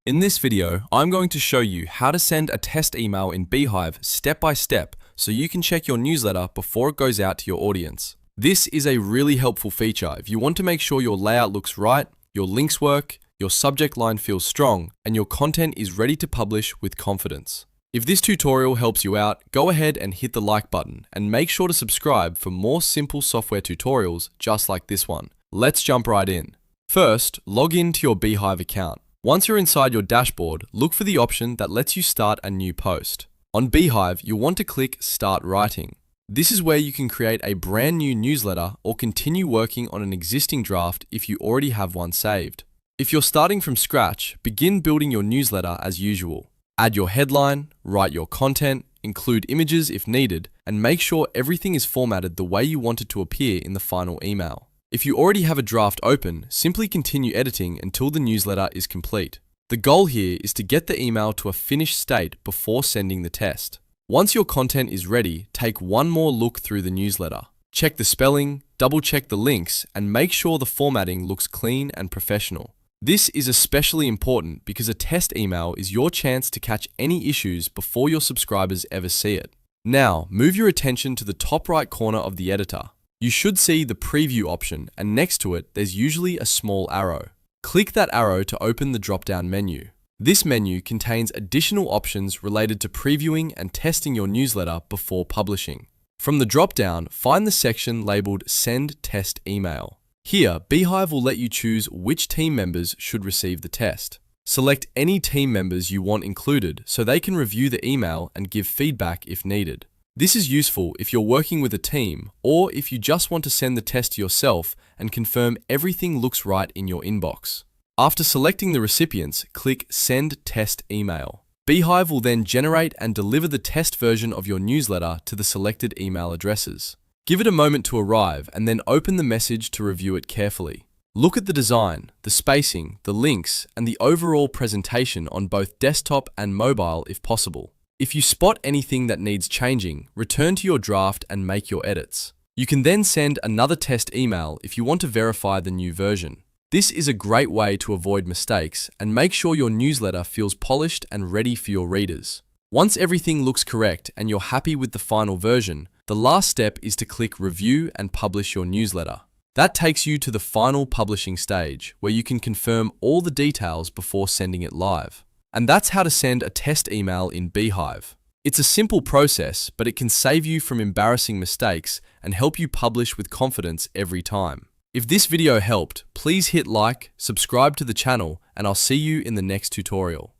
In this video, I'm going to show you how to send a test email in Beehiiv step by step so you can check your newsletter before it goes out to your audience. This is a really helpful feature if you want to make sure your layout looks right, your links work, your subject line feels strong, and your content is ready to publish with confidence. If this tutorial helps you out, go ahead and hit the like button and make sure to subscribe for more simple software tutorials just like this one. Let's jump right in. First, log in to your Beehiiv account. Once you're inside your dashboard, look for the option that lets you start a new post. On Beehiiv, you'll want to click Start Writing. This is where you can create a brand new newsletter or continue working on an existing draft if you already have one saved. If you're starting from scratch, begin building your newsletter as usual. Add your headline, write your content, include images if needed, and make sure everything is formatted the way you want it to appear in the final email. If you already have a draft open, simply continue editing until the newsletter is complete. The goal here is to get the email to a finished state before sending the test. Once your content is ready, take one more look through the newsletter. Check the spelling, double-check the links, and make sure the formatting looks clean and professional. This is especially important because a test email is your chance to catch any issues before your subscribers ever see it. Now, move your attention to the top right corner of the editor. You should see the preview option, and next to it, there's usually a small arrow. Click that arrow to open the drop-down menu. This menu contains additional options related to previewing and testing your newsletter before publishing. From the drop-down, find the section labeled Send Test Email. Here, Beehiiv will let you choose which team members should receive the test. Select any team members you want included so they can review the email and give feedback if needed. This is useful if you're working with a team or if you just want to send the test to yourself and confirm everything looks right in your inbox. After selecting the recipients, click Send Test Email. Beehiiv will then generate and deliver the test version of your newsletter to the selected email addresses. Give it a moment to arrive and then open the message to review it carefully. Look at the design, the spacing, the links, and the overall presentation on both desktop and mobile if possible. If you spot anything that needs changing, return to your draft and make your edits. You can then send another test email if you want to verify the new version. This is a great way to avoid mistakes and make sure your newsletter feels polished and ready for your readers. Once everything looks correct and you're happy with the final version, the last step is to click Review and publish your newsletter. That takes you to the final publishing stage, where you can confirm all the details before sending it live. And that's how to send a test email in Beehiiv. It's a simple process, but it can save you from embarrassing mistakes and help you publish with confidence every time. If this video helped, please hit like, subscribe to the channel, and I'll see you in the next tutorial.